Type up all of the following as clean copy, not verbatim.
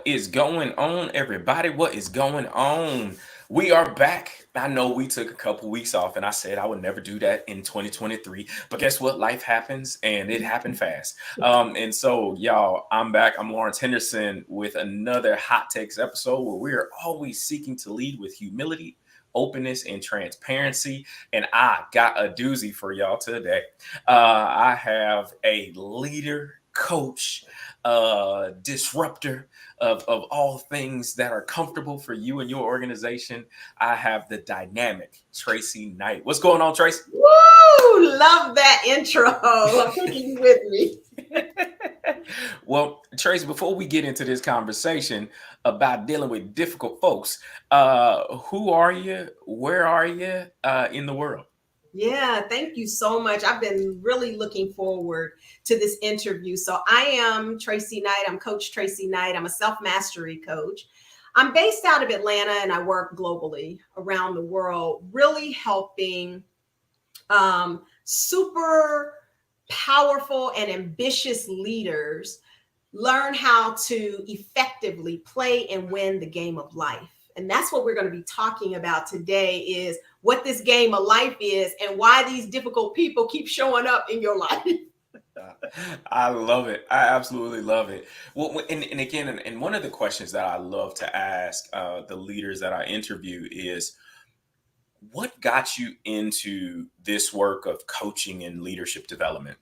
is going on, everybody? What is going on? We are back. I know we took a couple weeks off, and I said I would never do that in 2023. But guess what? Life happens, and it happened fast. And so, y'all, I'm back. I'm Lawrence Henderson with another Hot Takes episode where we are always seeking to lead with humility, openness, and transparency. And I got a doozy for y'all today. I have a leader, coach, disruptor of all things that are comfortable for you and your organization. I have the dynamic Tracey Knight. What's going on, Tracey? Woo! Love that intro. I'm taking you with me. Well, Tracey, before we get into this conversation about dealing with difficult folks, who are you? Where are you in the world? Yeah, thank you so much. I've been really looking forward to this interview. So I am Tracey Knight. I'm Coach Tracey Knight. I'm a self-mastery coach. I'm based out of Atlanta and I work globally around the world, really helping super powerful and ambitious leaders learn how to effectively play and win the game of life. And that's what we're going to be talking about today is what this game of life is and why these difficult people keep showing up in your life. I love it. I absolutely love it. Well, and again, and one of the questions that I love to ask the leaders that I interview is, what got you into this work of coaching and leadership development?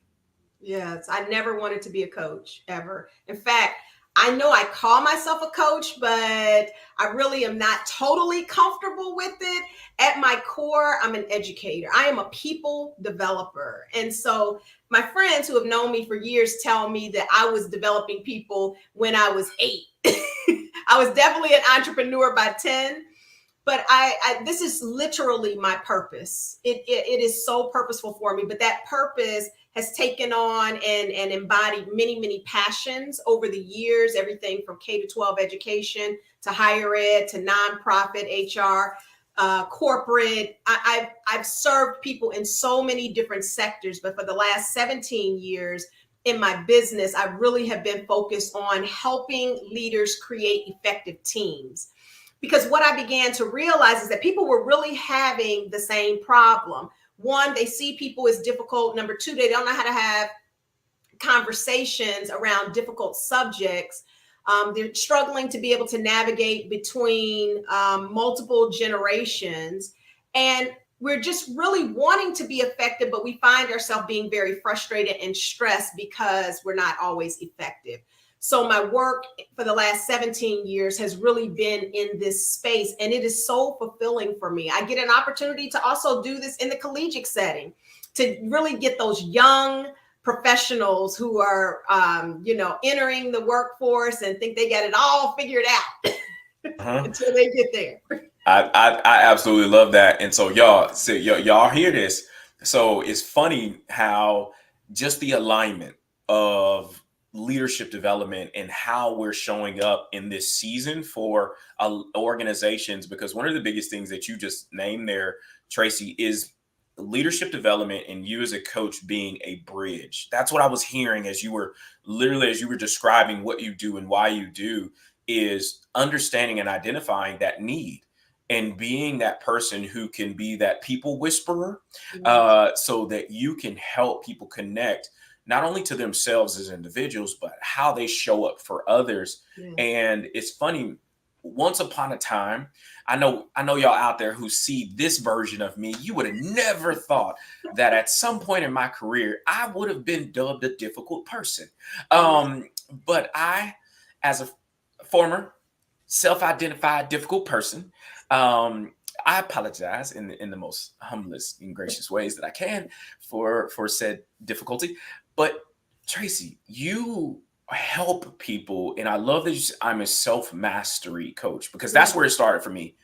Yes, I never wanted to be a coach ever. In fact, I know I call myself a coach, but I really am not totally comfortable with it. At my core, I'm an educator. I am a people developer. And so my friends who have known me for years tell me that I was developing people when I was 8. I was definitely an entrepreneur by 10. But this is literally my purpose. It is so purposeful for me. But that purpose has taken on and embodied many, many passions over the years, everything from K to 12 education to higher ed to nonprofit, HR, corporate. I've served people in so many different sectors, but for the last 17 years in my business, I really have been focused on helping leaders create effective teams. Because what I began to realize is that people were really having the same problem. One, they see people as difficult. Number two, they don't know how to have conversations around difficult subjects. They're struggling to be able to navigate between multiple generations. And we're just really wanting to be effective, but we find ourselves being very frustrated and stressed because we're not always effective. So my work for the last 17 years has really been in this space, and it is so fulfilling for me. I get an opportunity to also do this in the collegiate setting, to really get those young professionals who are, entering the workforce and think they got it all figured out until they get there. I absolutely love that. And so y'all hear this. So it's funny how just the alignment of leadership development and how we're showing up in this season for organizations, because one of the biggest things that you just named there, Tracey, is leadership development and you as a coach being a bridge. That's what I was hearing as you were describing what you do and why you do, is understanding and identifying that need and being that person who can be that people whisperer, so that you can help people connect not only to themselves as individuals, but how they show up for others. Yeah. And it's funny, once upon a time, I know y'all out there who see this version of me, you would have never thought that at some point in my career, I would have been dubbed a difficult person. But I, as a former self-identified difficult person, I apologize in the most humblest and gracious ways that I can for said difficulty. But Tracey, you help people, and I love that I'm a self-mastery coach, because that's where it started for me,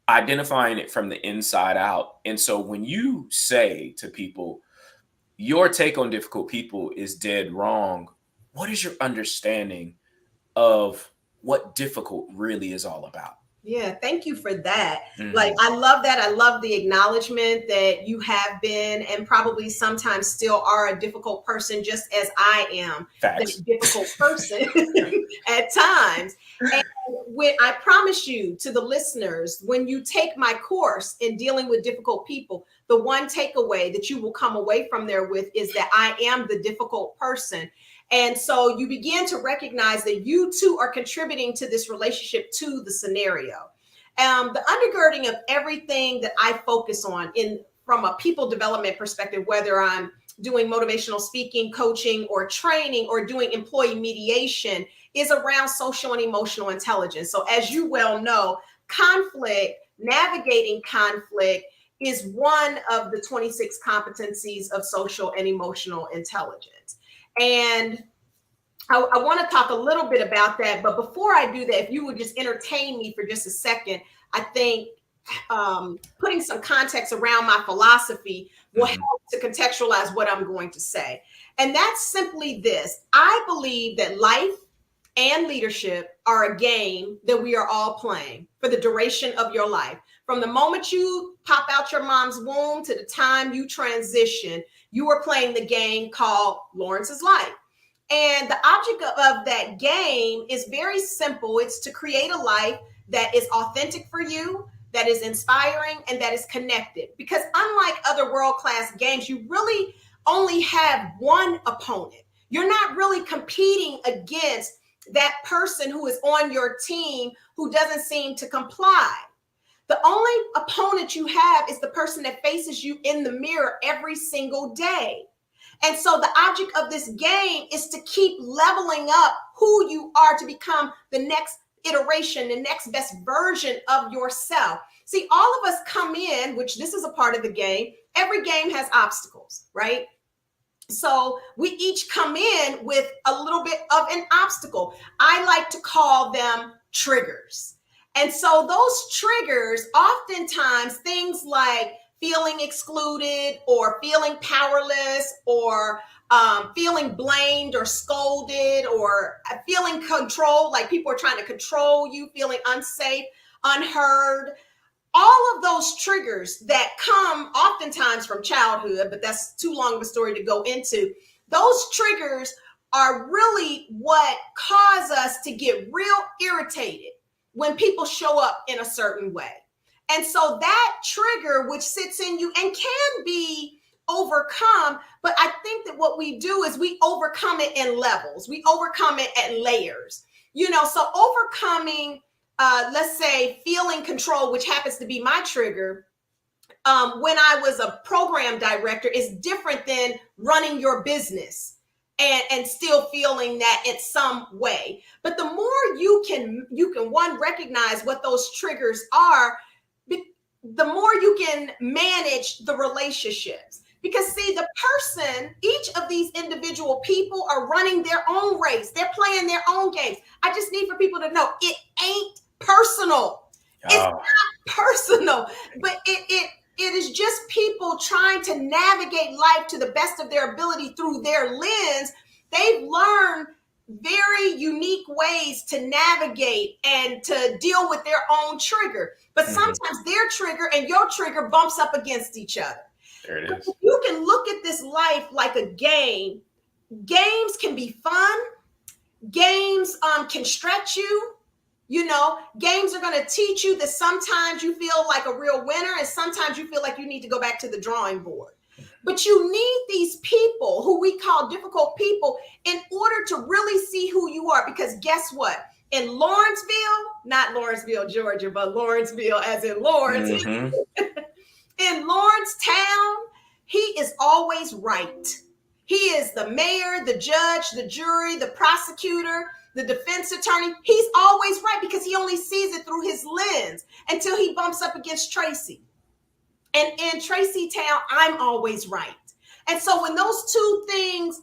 identifying it from the inside out. And so when you say to people, your take on difficult people is dead wrong, what is your understanding of what difficult really is all about? Yeah, thank you for that. Like, Mhm. I love that. I love the acknowledgement that you have been and probably sometimes still are a difficult person, just as I am Facts. that difficult person at times. And when I promise you to the listeners, when you take my course in dealing with difficult people, the one takeaway that you will come away from there with is that I am the difficult person. And so you begin to recognize that you too are contributing to this relationship, to the scenario. The undergirding of everything that I focus on in from a people development perspective, whether I'm doing motivational speaking, coaching, or training, or doing employee mediation, is around social and emotional intelligence. So as you well know, navigating conflict is one of the 26 competencies of social and emotional intelligence. And I want to talk a little bit about that. But before I do that, if you would just entertain me for just a second, I think putting some context around my philosophy will help Mhm. to contextualize what I'm going to say. And that's simply this: I believe that life and leadership are a game that we are all playing for the duration of your life. From the moment you pop out your mom's womb to the time you transition, you are playing the game called Lawrence's Life. And the object of that game is very simple. It's to create a life that is authentic for you, that is inspiring, and that is connected. Because unlike other world class games, you really only have one opponent. You're not really competing against that person who is on your team who doesn't seem to comply. The only opponent you have is the person that faces you in the mirror every single day. And so the object of this game is to keep leveling up who you are to become the next iteration, the next best version of yourself. See, all of us come in, which this is a part of the game. Every game has obstacles, right? So we each come in with a little bit of an obstacle. I like to call them triggers. And so those triggers, oftentimes things like feeling excluded or feeling powerless or feeling blamed or scolded or feeling controlled, like people are trying to control you, feeling unsafe, unheard, all of those triggers that come oftentimes from childhood, but that's too long of a story to go into. Those triggers are really what cause us to get real irritated when people show up in a certain way. And so that trigger, which sits in you and can be overcome, but I think that what we do is we overcome it in levels, we overcome it at layers. So overcoming let's say feeling control, which happens to be my trigger, when I was a program director, is different than running your business and still feeling that in some way. But the more you can one recognize what those triggers are, the more you can manage the relationships. Because see, the person, each of these individual people are running their own race. They're playing their own games. I just need for people to know it ain't personal. It's Oh, not personal, but it is just people trying to navigate life to the best of their ability through their lens. They've learned very unique ways to navigate and to deal with their own trigger. But mhm. sometimes their trigger and your trigger bumps up against each other. There it But is. if you can look at this life like a game, games can be fun. Games can stretch you. Games are going to teach you that sometimes you feel like a real winner and sometimes you feel like you need to go back to the drawing board. But you need these people who we call difficult people in order to really see who you are. Because guess what? In Lawrenceville, not Lawrenceville, Georgia, but Lawrenceville as in Lawrence, Mhm. in Lawrence Town, he is always right. He is the mayor, the judge, the jury, the prosecutor, the defense attorney. He's always right because he only sees it through his lens until he bumps up against Tracy. And in Tracy Town, I'm always right. And so when those two things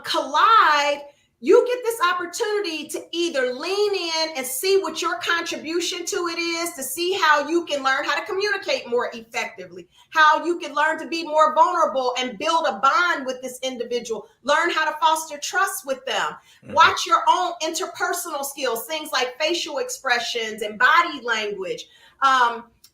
collide, you get this opportunity to either lean in and see what your contribution to it is, to see how you can learn how to communicate more effectively, how you can learn to be more vulnerable and build a bond with this individual, learn how to foster trust with them, watch your own interpersonal skills, things like facial expressions and body language,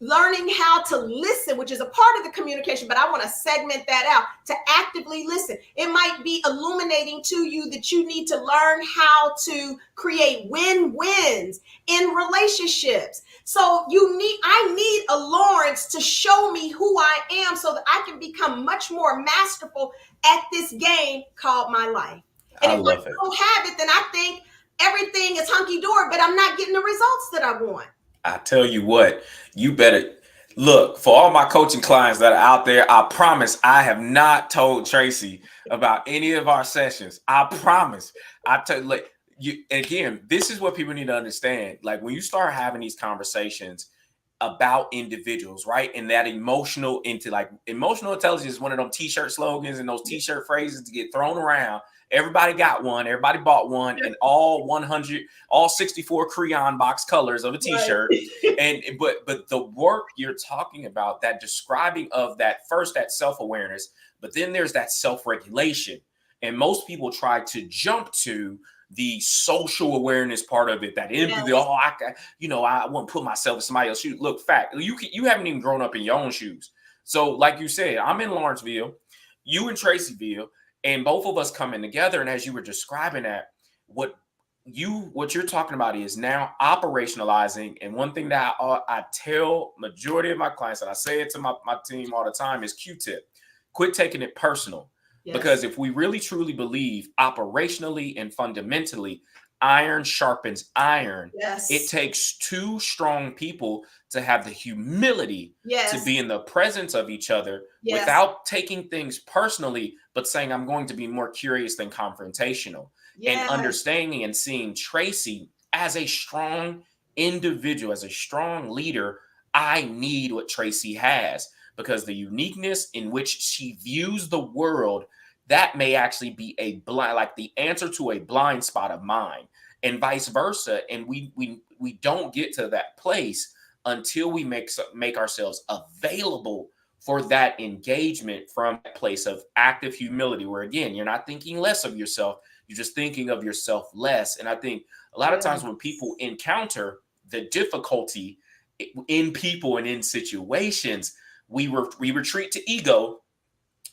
learning how to listen, which is a part of the communication, but I want to segment that out to actively listen. It might be illuminating to you that you need to learn how to create win-wins in relationships. So I need a Lawrence to show me who I am so that I can become much more masterful at this game called my life. And if I don't have it, then I think everything is hunky-dory, but I'm not getting the results that I want. I tell you what, you better look for all my coaching clients that are out there. I promise I have not told Tracey about any of our sessions. I promise. I tell you, like, again, this is what people need to understand. Like, when you start having these conversations about individuals, right? And that emotional intelligence is one of them t-shirt slogans and those t-shirt phrases to get thrown around. Everybody got one, everybody bought one, and all 64 crayon box colors of a t-shirt. Right. But the work you're talking about, that describing of that, first that self-awareness, but then there's that self-regulation. And most people try to jump to the social awareness part of it, that empathy. I won't put myself in somebody else's shoes. Look, fact, you haven't even grown up in your own shoes. So like you said, I'm in Lawrenceville, you in Tracyville, and both of us coming together. And as you were describing that, what you're talking about is now operationalizing. And one thing that I tell majority of my clients, and I say it to my team all the time, is Q-tip. Quit taking it personal. Yes. Because if we really truly believe operationally and fundamentally, iron sharpens iron. Yes. It takes two strong people to have the humility to be in the presence of each other without taking things personally, but saying, I'm going to be more curious than confrontational, and understanding and seeing Tracey as a strong individual, as a strong leader. I need what Tracey has, because the uniqueness in which she views the world, that may actually be the answer to a blind spot of mine, and vice versa. And we don't get to that place until we make ourselves available for that engagement from a place of active humility, where again, you're not thinking less of yourself, you're just thinking of yourself less. And I think a lot of times when people encounter the difficulty in people and in situations, we retreat to ego,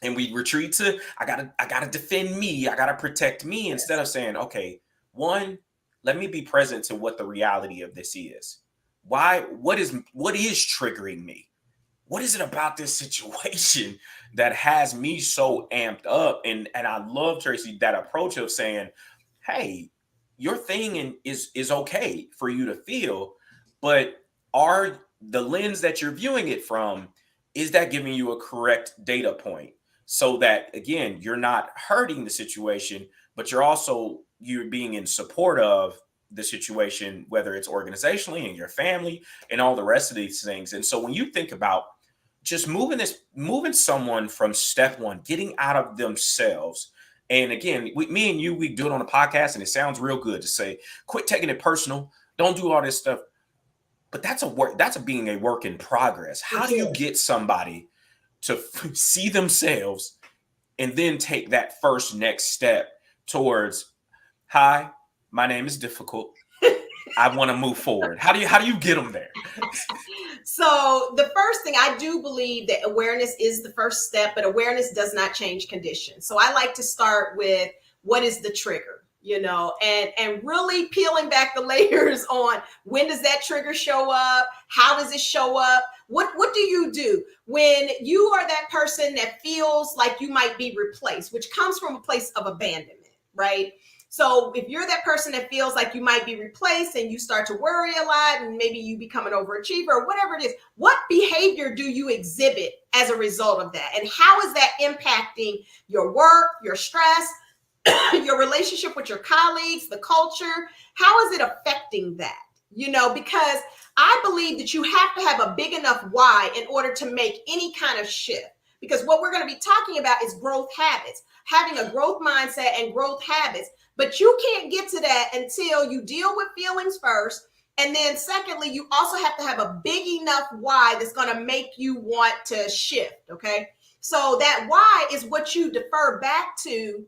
and we retreat to I gotta defend me, I gotta protect me, instead of saying, okay, one, let me be present to what the reality of this is. What is triggering me? What is it about this situation that has me so amped up? And I love, Tracey, that approach of saying, hey, your thing is okay for you to feel, but are the lens that you're viewing it from, is that giving you a correct data point? So that, again, you're not hurting the situation, but you're being in support of the situation, whether it's organizationally and your family and all the rest of these things. And so when you think about just moving someone from step one, getting out of themselves. And again, me and you, we do it on a podcast, and it sounds real good to say, quit taking it personal. Don't do all this stuff. But that's being a work in progress. How do you get somebody to see themselves and then take that first next step towards, hi, my name is difficult, I want to move forward? How do you get them there? So the first thing, I do believe that awareness is the first step, but awareness does not change conditions. So I like to start with, what is the trigger? And really peeling back the layers on, when does that trigger show up? How does it show up? What do you do when you are that person that feels like you might be replaced, which comes from a place of abandonment, right? So if you're that person that feels like you might be replaced and you start to worry a lot, and maybe you become an overachiever or whatever it is, what behavior do you exhibit as a result of that? And how is that impacting your work, your stress, your relationship with your colleagues, the culture? How is it affecting that? Because I believe that you have to have a big enough why in order to make any kind of shift. Because what we're going to be talking about is growth habits. having a growth mindset and growth habits. But you can't get to that until you deal with feelings first. And then secondly, you also have to have a big enough why that's going to make you want to shift. Okay. So that why is what you defer back to.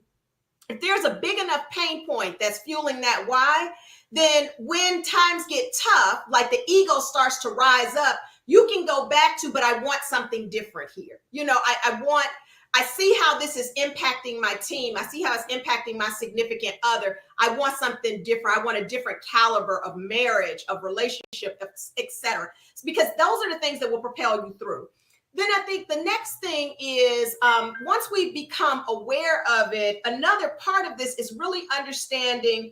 If there's a big enough pain point that's fueling that why, then when times get tough, like the ego starts to rise up, you can go back to, but I want something different here. You know, I see how this is impacting my team. I see how it's impacting my significant other. I want something different. I want a different caliber of marriage, of relationship, etc. Because those are the things that will propel you through. Then I think the next thing is once we become aware of it, another part of this is really understanding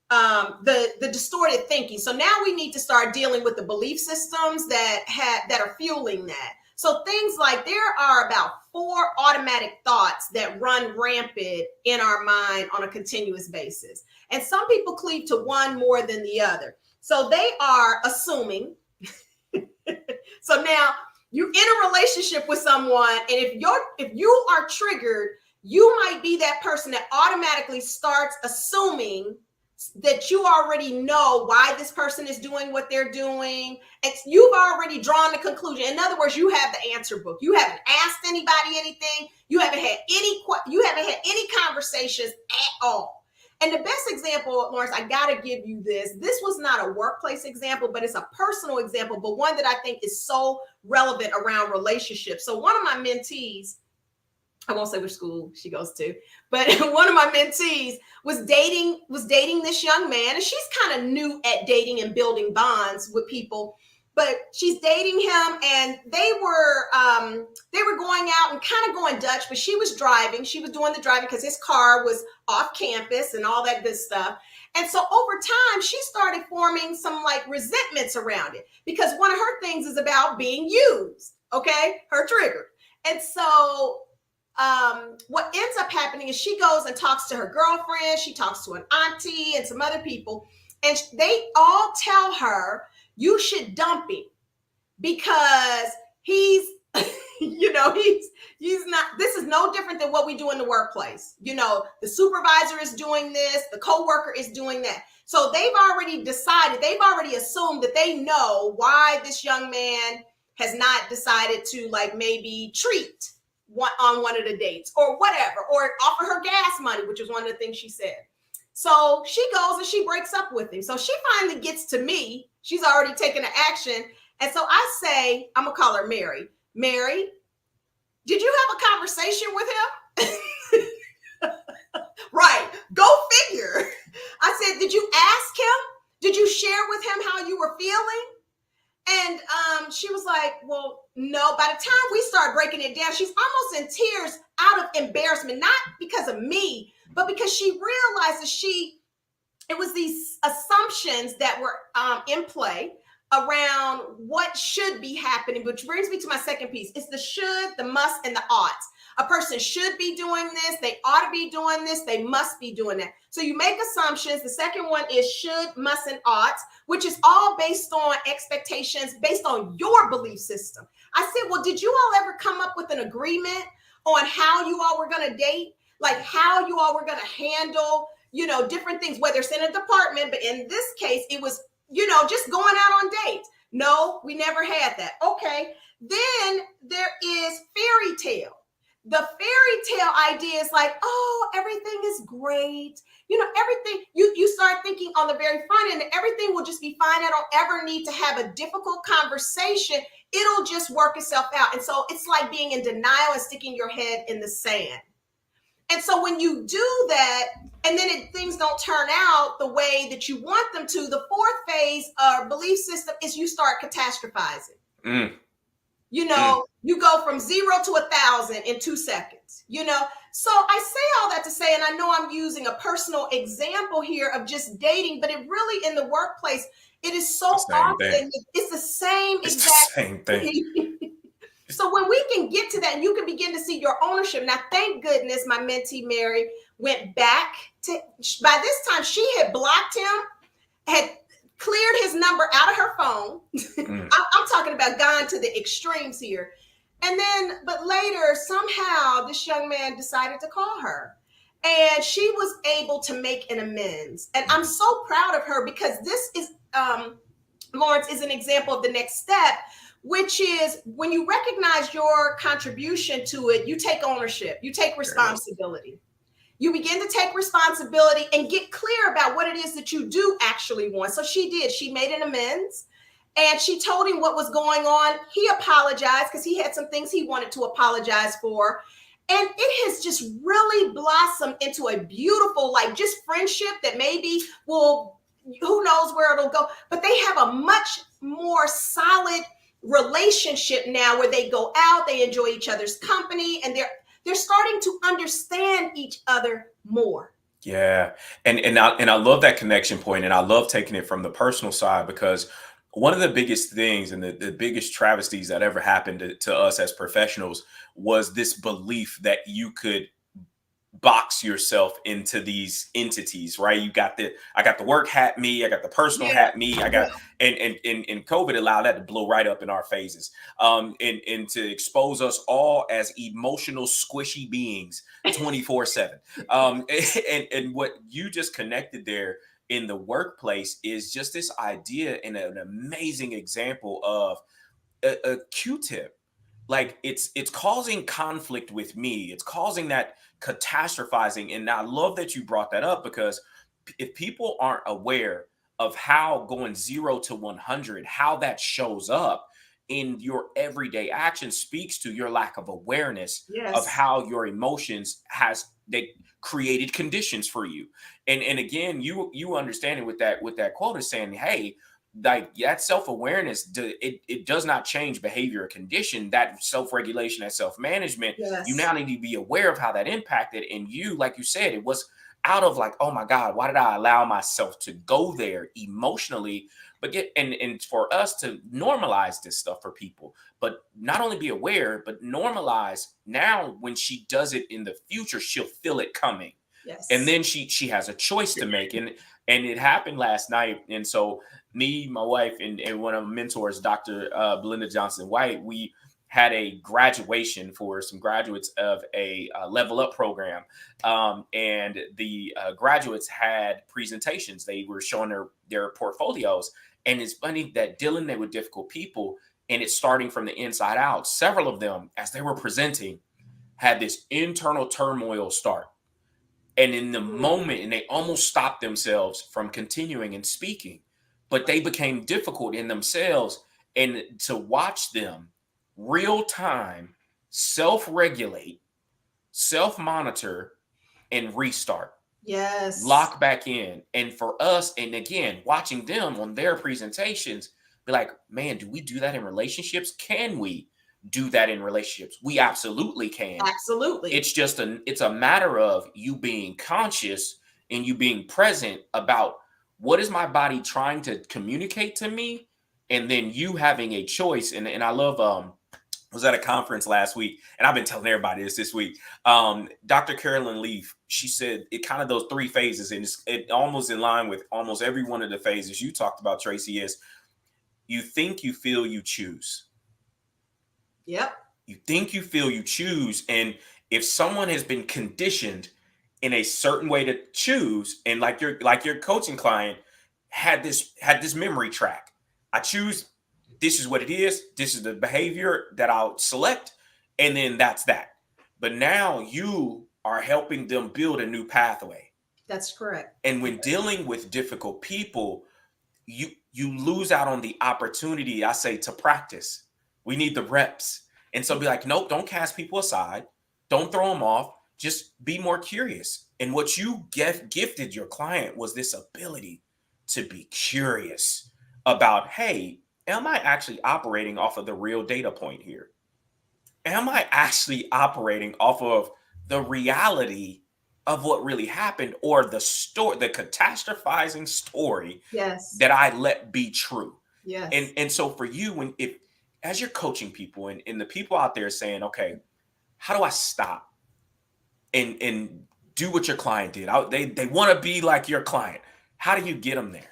the distorted thinking. So now we need to start dealing with the belief systems that are fueling that. So things like there are about 4 automatic thoughts that run rampant in our mind on a continuous basis. And some people cleave to one more than the other. So they are assuming. So now you're in a relationship with someone, and if you are triggered, you might be that person that automatically starts assuming that you already know why this person is doing what they're doing. And you've already drawn the conclusion. In other words, you have the answer book. You haven't asked anybody anything. You haven't had any conversations at all. And the best example, Lawrence, I got to give you this. This was not a workplace example, but it's a personal example, but one that I think is so relevant around relationships. So one of my mentees, I won't say which school she goes to, but one of my mentees was dating this young man, and she's kind of new at dating and building bonds with people. But she's dating him, and they were going out and kind of going Dutch, but she was driving. She was doing the driving because his car was off campus and all that good stuff. And so over time, she started forming some like resentments around it because one of her things is about being used. Okay, her trigger. And so what ends up happening is she goes and talks to her girlfriend. She talks to an auntie and some other people, and they all tell her, you should dump him because he's, he's not, this is no different than what we do in the workplace. You know, the supervisor is doing this, the coworker is doing that. So they've already decided, they've already assumed that they know why this young man has not decided to like maybe treat on one of the dates or whatever, or offer her gas money, which is one of the things she said. So she goes and she breaks up with him. So she finally gets to me. She's already taken the action. And so I say, I'm going to call her Mary. Mary, did you have a conversation with him? Right. Go figure. I said, did you ask him? Did you share with him how you were feeling? And she was like, well, no. By the time we start breaking it down, she's almost in tears out of embarrassment, not because of me, but because she realizes it was these assumptions that were in play around what should be happening, which brings me to my second piece. It's the should, the must, and the oughts. A person should be doing this. They ought to be doing this. They must be doing that. So you make assumptions. The second one is should, must, and oughts, which is all based on expectations, based on your belief system. I said, well, did you all ever come up with an agreement on how you all were going to date? Like how you all were going to handle, different things, whether it's in a department, but in this case, it was, just going out on dates. No, we never had that. Okay. Then there is fairy tale. The fairy tale idea is like, oh, everything is great. Everything, you start thinking on the very front end, everything will just be fine. I don't ever need to have a difficult conversation. It'll just work itself out. And so it's like being in denial and sticking your head in the sand. And so when you do that, and then things don't turn out the way that you want them to, the fourth phase of belief system is you start catastrophizing. You go from 0 to 1,000 in 2 seconds, So I say all that to say, and I know I'm using a personal example here of just dating, but it really in the workplace, it is so often, it's the same exact thing. So when we can get to that, and you can begin to see your ownership. Now, thank goodness my mentee, Mary, went back to, by this time she had blocked him, had cleared his number out of her phone. I'm talking about gone to the extremes here. And then, but later, somehow, this young man decided to call her. And she was able to make an amends. And I'm so proud of her because this is, Lawrence, is an example of the next step, which is when you recognize your contribution to it, you take ownership, you take responsibility. You begin to take responsibility and get clear about what it is that you do actually want. So she did. She made an amends. And she told him what was going on. He apologized because he had some things he wanted to apologize for. And it has just really blossomed into a beautiful, like, just friendship that maybe will, who knows where it'll go. But they have a much more solid relationship now where they go out, they enjoy each other's company, and they're starting to understand each other more. Yeah. And I love that connection point, and I love taking it from the personal side, because one of the biggest things and the biggest travesties that ever happened to us as professionals was this belief that you could box yourself into these entities, right? I got the work hat me, I got the personal hat me, I got, and COVID allowed that to blow right up in our faces, and to expose us all as emotional squishy beings 24/7. And what you just connected there in the workplace is just this idea and an amazing example of a Q-tip. Like, it's causing conflict with me. It's causing that catastrophizing. And I love that you brought that up, because if people aren't aware of how going 0 to 100, how that shows up in your everyday action, speaks to your lack of awareness of how your emotions they created conditions for you. And again, you understanding with that quote is saying, hey, like, that self-awareness, it does not change behavior or condition. That self-regulation, that self-management, you now need to be aware of how that impacted. And you, like you said, it was out of like, oh my God, why did I allow myself to go there emotionally? But and for us to normalize this stuff for people, but not only be aware, but normalize. Now when she does it in the future, she'll feel it coming. And then she has a choice to make. And it happened last night. And so me, my wife, and one of my mentors, Dr. Belinda Johnson White, we had a graduation for some graduates of a level up program. And the graduates had presentations. They were showing their portfolios. And it's funny that dealing with difficult people, and it's starting from the inside out. Several of them, as they were presenting, had this internal turmoil start. And in the moment, and they almost stopped themselves from continuing and speaking, but they became difficult in themselves. And to watch them real time self-regulate, self-monitor, and restart. Lock back in. And for us, and again, watching them on their presentations, be like, man, do we do that in relationships? Can we do that in relationships? We absolutely can. Absolutely. It's just it's a matter of you being conscious and you being present about what is my body trying to communicate to me, and then you having a choice. And I love was at a conference last week, and I've been telling everybody this week. Dr. Carolyn Leaf, she said it kind of those three phases, and it almost in line with almost every one of the phases you talked about, Tracey, is you think, you feel, you choose. Yep. You think, you feel, you choose. And if someone has been conditioned in a certain way to choose, and like your coaching client had this memory track. I choose, this is what it is, this is the behavior that I'll select, and then that's that. But now you are helping them build a new pathway. That's correct. And when dealing with difficult people, you lose out on the opportunity, I say, to practice. We need the reps. And so be like, nope, don't cast people aside. Don't throw them off. Just be more curious. And what you gifted your client was this ability to be curious about, hey, am I actually operating off of the real data point here? Am I actually operating off of the reality of what really happened, or the story, the catastrophizing story that I let be true? And so for you, as you're coaching people, and the people out there saying, okay, how do I stop and do what your client did? They want to be like your client. How do you get them there?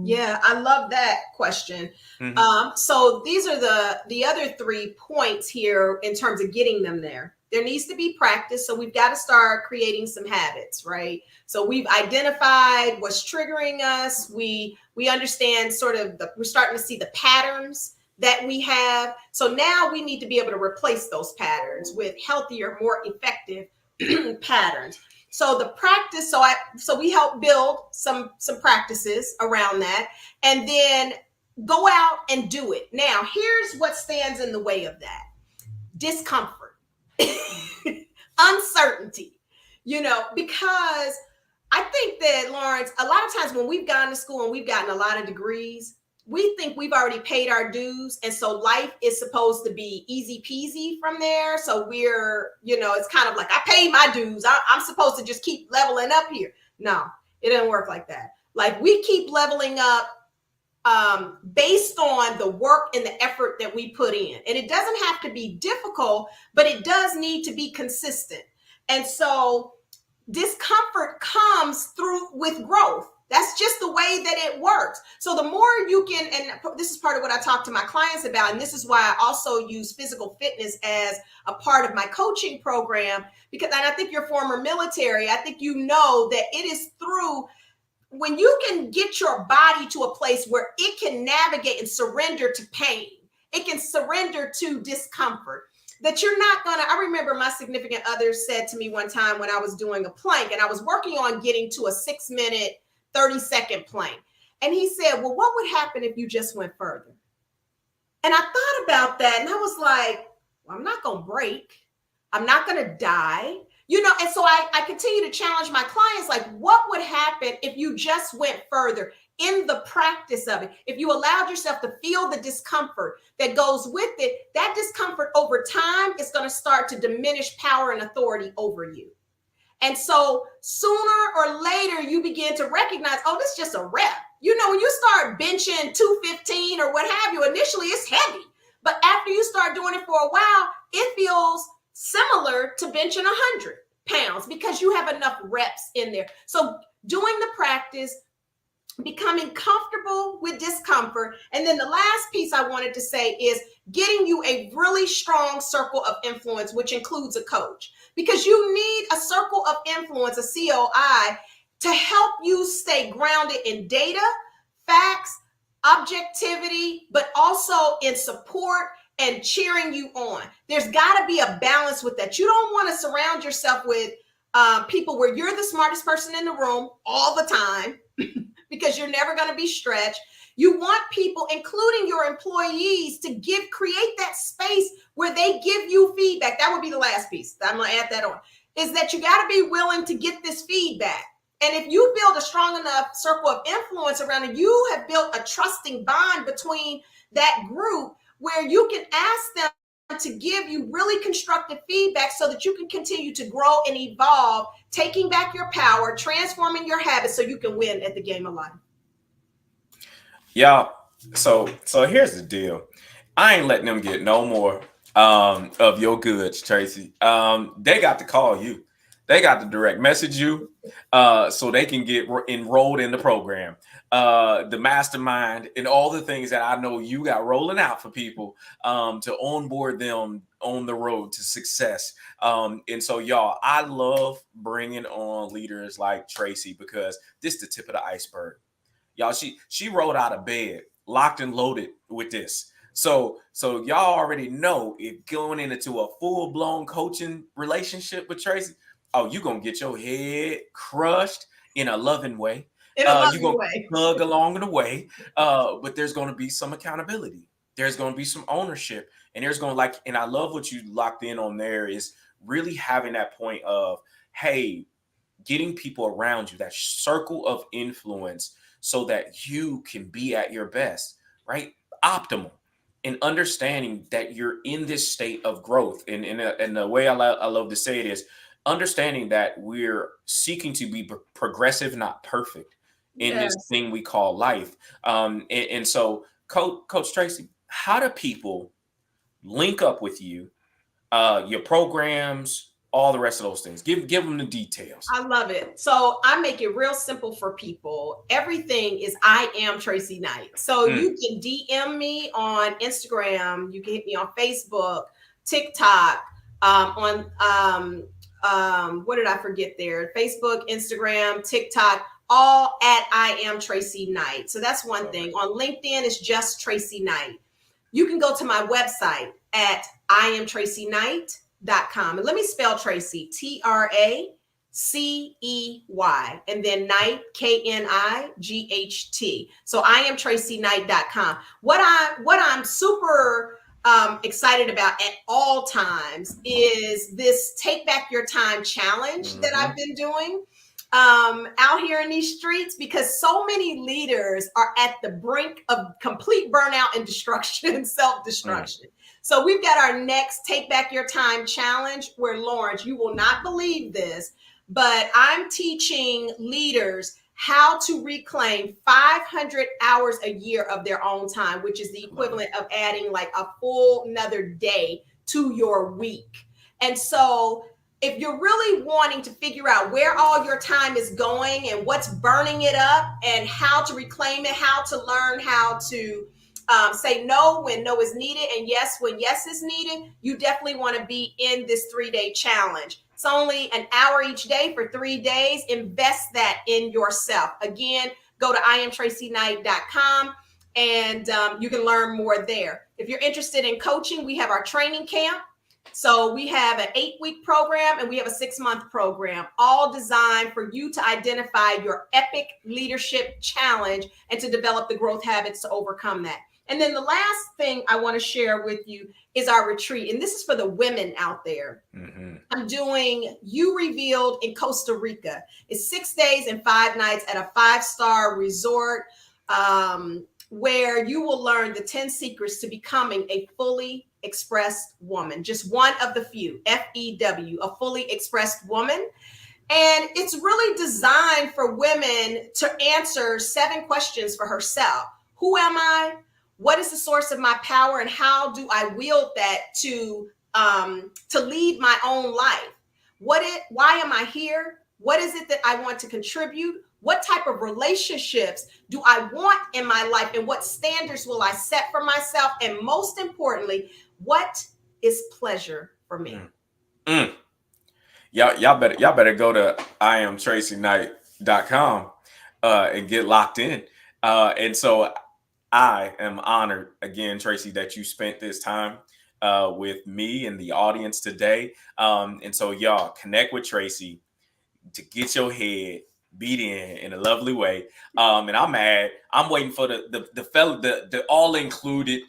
Yeah, I love that question. Mm-hmm. So these are the other 3 points here in terms of getting them there. There needs to be practice, so we've got to start creating some habits, right? So we've identified what's triggering us. We understand sort of we're starting to see the patterns that we have. So now we need to be able to replace those patterns with healthier, more effective patterns. So the practice, so we help build some practices around that, and then go out and do it. Now, here's what stands in the way of that: discomfort, uncertainty. Because I think that, Lawrence, a lot of times when we've gone to school and we've gotten a lot of degrees, we think we've already paid our dues. And so life is supposed to be easy peasy from there. So it's kind of like, I paid my dues. I'm supposed to just keep leveling up here. No, it doesn't work like that. Like, we keep leveling up based on the work and the effort that we put in. And it doesn't have to be difficult, but it does need to be consistent. And so discomfort comes through with growth. That's just the way that it works. So the more you can, and this is part of what I talk to my clients about, and this is why I also use physical fitness as a part of my coaching program, because, and I think you're former military, I think you know that it is through when you can get your body to a place where it can navigate and surrender to pain, it can surrender to discomfort, that you're not gonna. I remember my significant other said to me one time when I was doing a plank and I was working on getting to a 6-minute, 30-second plank. And he said, well, what would happen if you just went further? And I thought about that and I was like, well, I'm not gonna break. I'm not gonna die. And so I continue to challenge my clients, like, what would happen if you just went further in the practice of it? If you allowed yourself to feel the discomfort that goes with it, that discomfort over time is going to start to diminish power and authority over you. And so sooner or later, you begin to recognize, oh, this is just a rep. When you start benching 215 or what have you, initially it's heavy. But after you start doing it for a while, it feels similar to benching 100 pounds because you have enough reps in there. So doing the practice, becoming comfortable with discomfort. And then the last piece I wanted to say is getting you a really strong circle of influence, which includes a coach, because you need a circle of influence, a COI, to help you stay grounded in data, facts, objectivity, but also in support and cheering you on. There's got to be a balance with that. You don't want to surround yourself with people where you're the smartest person in the room all the time because you're never going to be stretched. You want people, including your employees, to create that space where they give you feedback. That would be the last piece. I'm going to add that on, is that you got to be willing to get this feedback. And if you build a strong enough circle of influence around it, you have built a trusting bond between that group where you can ask them to give you really constructive feedback so that you can continue to grow and evolve, taking back your power, transforming your habits so you can win at the game of life. Yeah. So here's the deal. I ain't letting them get no more of your goods, Tracey. They got to call you. They got to direct message you so they can get enrolled in the program, the mastermind, and all the things that I know you got rolling out for people to onboard them on the road to success. And so, y'all, I love bringing on leaders like Tracey because this is the tip of the iceberg. Y'all, she rolled out of bed, locked and loaded with this. So y'all already know, if going into a full-blown coaching relationship with Tracey, oh, you're going to get your head crushed in a loving way. In a loving you're going way. to hug along the way. But there's going to be some accountability. There's going to be some ownership. And there's going to and I love what you locked in on there is really having that point of, hey, getting people around you, that circle of influence so that you can be at your best, right? Optimal. And understanding that you're in this state of growth. And the way I love to say it is, understanding that we're seeking to be progressive, not perfect, in this thing we call life. And so, Coach Tracey, how do people link up with you, your programs, all the rest of those things. Give them the details. I love it. So I make it real simple for people. Everything is I am Tracey Knight. So you can DM me on Instagram. You can hit me on Facebook, TikTok, what did I forget there? Facebook, Instagram, TikTok, all at I am Tracey Knight. So that's one thing. On LinkedIn, it's just Tracey Knight. You can go to my website at IamTraceyKnight.com. And let me spell Tracey, Tracey, and then Knight, Knight. So IamTraceyKnight.com. What I'm super excited about at all times is this Take Back Your Time challenge that I've been doing out here in these streets, because so many leaders are at the brink of complete burnout and destruction and self-destruction. So we've got our next Take Back Your Time challenge where, Lawrence, you will not believe this, but I'm teaching leaders how to reclaim 500 hours a year of their own time, which is the equivalent of adding like a full another day to your week. And so if you're really wanting to figure out where all your time is going and what's burning it up and how to reclaim it, how to learn how to say no when no is needed and yes when yes is needed, you definitely want to be in this 3-day challenge. It's only an hour each day for 3 days. Invest that in yourself. Again, go to IamTraceyKnight.com and you can learn more there. If you're interested in coaching, we have our training camp. So we have an 8-week program and we have a 6-month program, all designed for you to identify your epic leadership challenge and to develop the growth habits to overcome that. And then the last thing I want to share with you is our retreat. And this is for the women out there. I'm doing You Revealed in Costa Rica. It's 6 days and 5 nights at a 5-star resort where you will learn the 10 secrets to becoming a fully expressed woman. Just one of the few, FEW, a fully expressed woman. And it's really designed for women to answer 7 questions for herself. Who am I? What is the source of my power? And how do I wield that to lead my own life? Why am I here? What is it that I want to contribute? What type of relationships do I want in my life? And what standards will I set for myself? And most importantly, what is pleasure for me? Y'all better go to IamTraceyKnight.com and get locked in. And so I am honored again, Tracey, that you spent this time with me and the audience today. And so y'all connect with Tracey to get your head beat in a lovely way. And I'm waiting for the all-included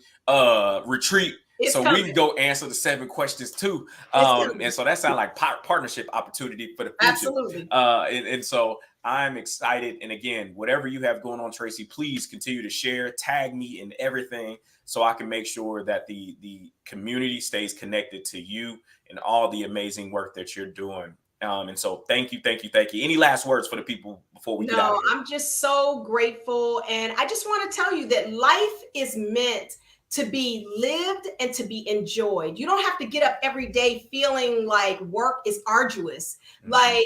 retreat. It's so coming. We can go answer the 7 questions too. And so that sounds like partnership opportunity for the future. Absolutely. And so I'm excited. And again, whatever you have going on, Tracey, please continue to share, tag me in everything so I can make sure that the community stays connected to you and all the amazing work that you're doing. And so thank you. Any last words for the people before we get out of here? I'm just so grateful. And I just want to tell you that life is meant to be lived and to be enjoyed. You don't have to get up every day feeling like work is arduous, like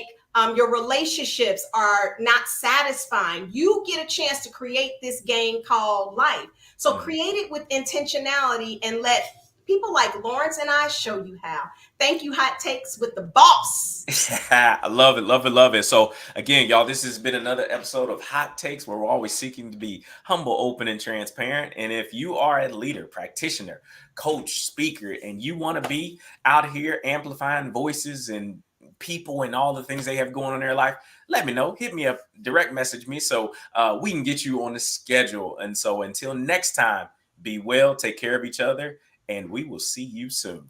your relationships are not satisfying. You get a chance to create this game called life. So create it with intentionality and let people like Lawrence and I show you how. Thank you, Hot Takes with the boss. I love it. So again, y'all, this has been another episode of Hot Takes, where we're always seeking to be humble, open, and transparent. And if you are a leader, practitioner, coach, speaker, and you want to be out here amplifying voices and people and all the things they have going on in their life, let me know. Hit me up, direct message me so we can get you on the schedule. And so until next time, be well, take care of each other, and we will see you soon.